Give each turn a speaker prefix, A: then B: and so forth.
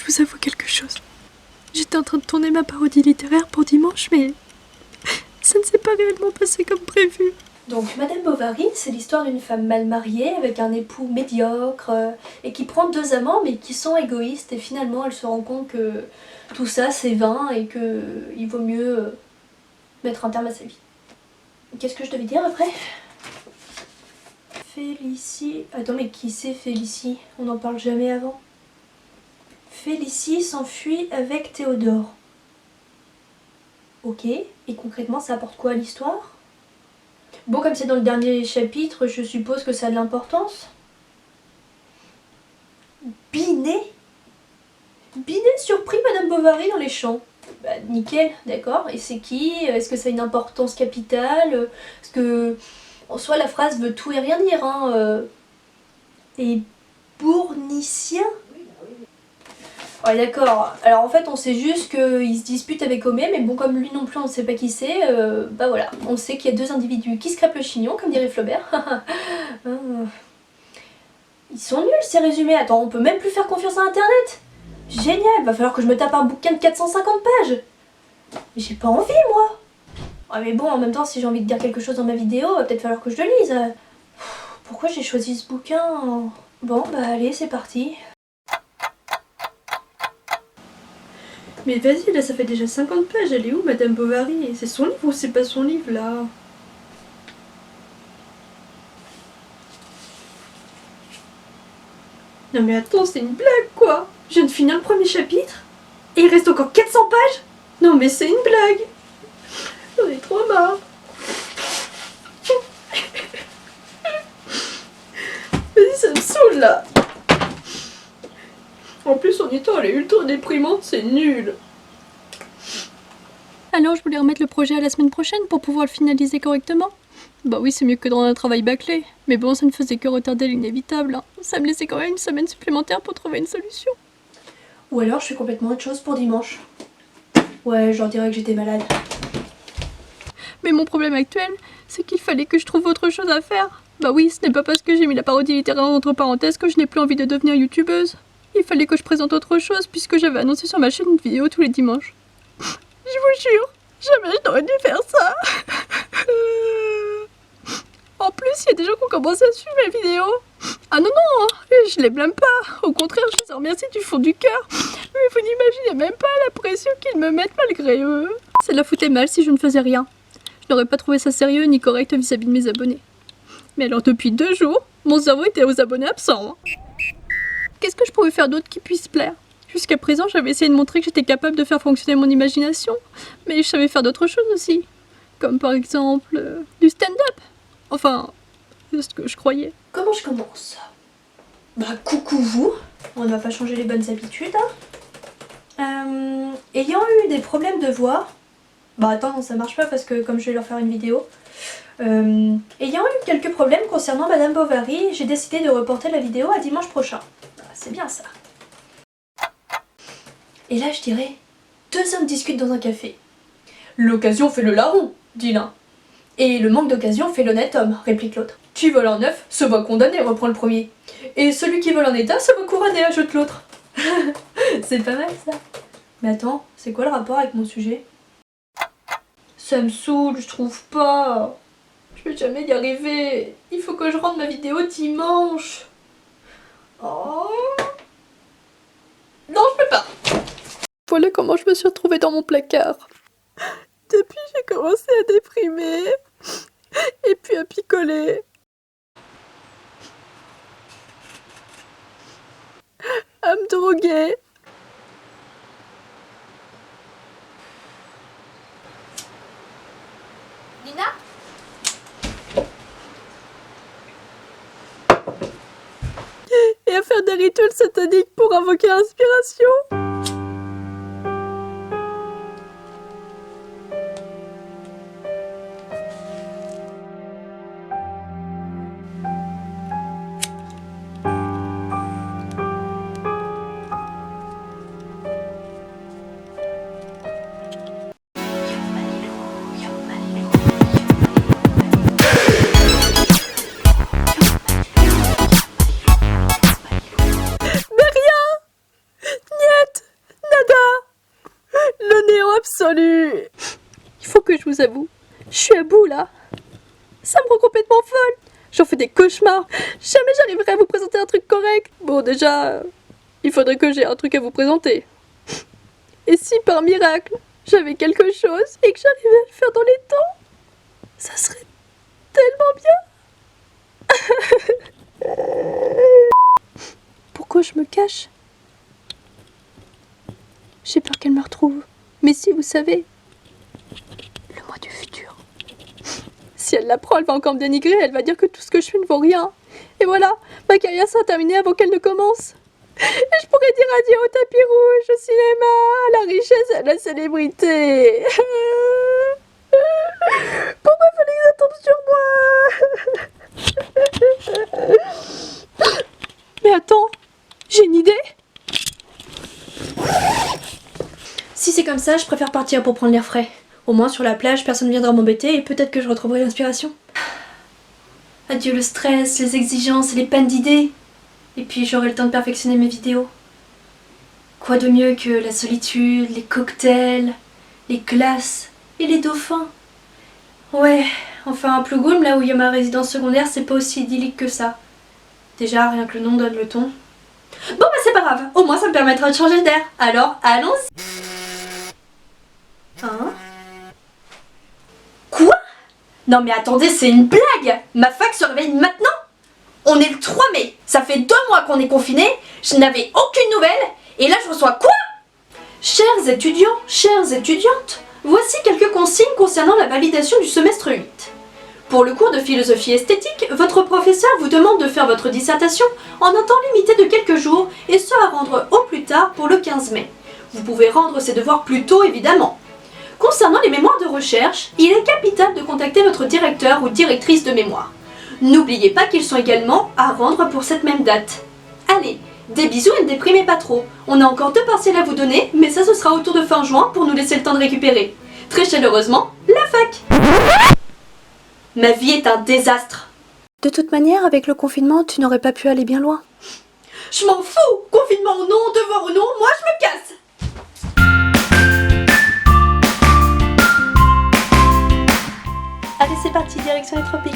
A: vous avoue quelque chose. J'étais en train de tourner ma parodie littéraire pour dimanche, mais ça ne s'est pas réellement passé comme prévu. Donc Madame Bovary, c'est l'histoire d'une femme mal mariée avec un époux médiocre et qui prend 2 amants mais qui sont égoïstes et finalement elle se rend compte que tout ça c'est vain et qu'il vaut mieux mettre un terme à sa vie. Qu'est-ce que je devais dire après ? Félicie... Attends, mais qui c'est Félicie ? On n'en parle jamais avant. Félicie s'enfuit avec Théodore. Ok, et concrètement ça apporte quoi à l'histoire ? Bon, comme c'est dans le dernier chapitre, je suppose que ça a de l'importance. Binet ? Binet surpris Madame Bovary dans les champs. Bah nickel, d'accord. Et c'est qui ? Est-ce que ça a une importance capitale ? Parce que, en soi, la phrase veut tout et rien dire, hein. Et bournicien ? Ouais, d'accord. Alors en fait, on sait juste qu'il se dispute avec Homais, mais bon, comme lui non plus, on ne sait pas qui c'est, bah voilà. On sait qu'il y a 2 individus qui se crêpent le chignon, comme dirait Flaubert. Ils sont nuls ces résumés. Attends, on peut même plus faire confiance à Internet. Génial, va falloir que je me tape un bouquin de 450 pages. Mais j'ai pas envie, moi. Ouais, mais bon, en même temps, si j'ai envie de dire quelque chose dans ma vidéo, va peut-être falloir que je le lise. Pourquoi j'ai choisi ce bouquin ? Bon, bah allez, c'est parti. Mais vas-y, là ça fait déjà 50 pages, elle est où Madame Bovary ? C'est son livre ou c'est pas son livre là ? Non mais attends, c'est une blague quoi ! Je viens de finir le premier chapitre et il reste encore 400 pages ? Non mais c'est une blague ! J'en ai trop marre. Vas-y, ça me saoule là. En plus, son histoire, elle est ultra déprimante, c'est nul. Alors, je voulais remettre le projet à la semaine prochaine pour pouvoir le finaliser correctement. Bah oui, c'est mieux que dans un travail bâclé. Mais bon, ça ne faisait que retarder l'inévitable, hein. Ça me laissait quand même une semaine supplémentaire pour trouver une solution. Ou alors, je fais complètement autre chose pour dimanche. Ouais, je leur dirais que j'étais malade. Mais mon problème actuel, c'est qu'il fallait que je trouve autre chose à faire. Bah oui, ce n'est pas parce que j'ai mis la parodie littéraire entre parenthèses que je n'ai plus envie de devenir youtubeuse. Il fallait que je présente autre chose puisque j'avais annoncé sur ma chaîne une vidéo tous les dimanches. Je vous jure, jamais je n'aurais dû faire ça. En plus, il y a des gens qui ont commencé à suivre mes vidéos. Ah non, non, je les blâme pas. Au contraire, je les remercie du fond du cœur. Mais vous n'imaginez même pas la pression qu'ils me mettent malgré eux. Ça la foutait mal si je ne faisais rien. Je n'aurais pas trouvé ça sérieux ni correct vis-à-vis de mes abonnés. Mais alors depuis 2 jours, mon cerveau était aux abonnés absents. Qu'est-ce que je pouvais faire d'autre qui puisse plaire ? Jusqu'à présent, j'avais essayé de montrer que j'étais capable de faire fonctionner mon imagination. Mais je savais faire d'autres choses aussi. Comme par exemple, du stand-up. Enfin, c'est ce que je croyais. Comment je commence ? Bah coucou vous. On ne va pas changer les bonnes habitudes. Ayant eu des problèmes de voix... Bah attends, non, ça marche pas parce que comme je vais leur faire une vidéo... ayant eu quelques problèmes concernant Madame Bovary, j'ai décidé de reporter la vidéo à dimanche prochain. Bah, c'est bien ça. Et là je dirais, 2 hommes discutent dans un café. L'occasion fait le larron, dit l'un. Et le manque d'occasion fait l'honnête homme, réplique l'autre. Qui vole un œuf se voit condamné, reprend le premier. Et celui qui vole un état se voit couronné, ajoute l'autre. C'est pas mal ça. Mais attends, c'est quoi le rapport avec mon sujet ? Ça me saoule, je trouve pas. Je vais jamais y arriver. Il faut que je rende ma vidéo dimanche. Oh. Non, je peux pas. Voilà comment je me suis retrouvée dans mon placard. Depuis, j'ai commencé à déprimer. Et puis à picoler. À me droguer. Nina ? Et à faire des rituels sataniques pour invoquer l'inspiration. Mais rien ! Niet ! absolu. Il faut que je vous avoue, je suis à bout là. Ça me rend complètement folle. J'en fais des cauchemars. Jamais j'arriverai à vous présenter un truc correct. Bon, déjà, il faudrait que j'ai un truc à vous présenter. Et si par miracle, j'avais quelque chose et que j'arrivais à le faire dans les temps, ça serait tellement bien. Pourquoi je me cache? J'ai peur qu'elle me retrouve. Mais si, vous savez, le moi du futur. Si elle l'apprend, elle va encore me dénigrer, elle va dire que tout ce que je fais ne vaut rien. Et voilà, ma carrière sera terminée avant qu'elle ne commence. Et je pourrais dire adieu au tapis rouge, au cinéma, à la richesse et à la célébrité. Pourquoi fallait que ça tombe sur moi? Mais attends, j'ai une idée. Si c'est comme ça, je préfère partir pour prendre l'air frais. Au moins sur la plage, personne ne viendra m'embêter et peut-être que je retrouverai l'inspiration. Adieu le stress, les exigences et les pannes d'idées. Et puis j'aurai le temps de perfectionner mes vidéos. Quoi de mieux que la solitude, les cocktails, les glaces et les dauphins. Ouais, enfin à Plougoum, là où il y a ma résidence secondaire, c'est pas aussi idyllique que ça. Déjà, rien que le nom donne le ton. Bon bah c'est pas grave, au moins ça me permettra de changer d'air. Alors, allons-y. Hein? Quoi? Non mais attendez, c'est une blague! Ma fac se réveille maintenant? On est le 3 mai, ça fait 2 mois qu'on est confinés, je n'avais aucune nouvelle, et là je reçois quoi? Chers étudiants, chères étudiantes, voici quelques consignes concernant la validation du semestre 8. Pour le cours de philosophie esthétique, votre professeur vous demande de faire votre dissertation en un temps limité de quelques jours, et ce à rendre au plus tard pour le 15 mai. Vous pouvez rendre ces devoirs plus tôt évidemment. Concernant les mémoires de recherche, il est capital de contacter votre directeur ou directrice de mémoire. N'oubliez pas qu'ils sont également à rendre pour cette même date. Allez, des bisous et ne déprimez pas trop. On a encore 2 partiels à vous donner, mais ça ce sera autour de fin juin pour nous laisser le temps de récupérer. Très chaleureusement, la fac. Ma vie est un désastre. De toute manière, avec le confinement, tu n'aurais pas pu aller bien loin. Je m'en fous! Confinement ou non, devoir ou non, moi je me casse! Allez, c'est parti, direction les tropiques.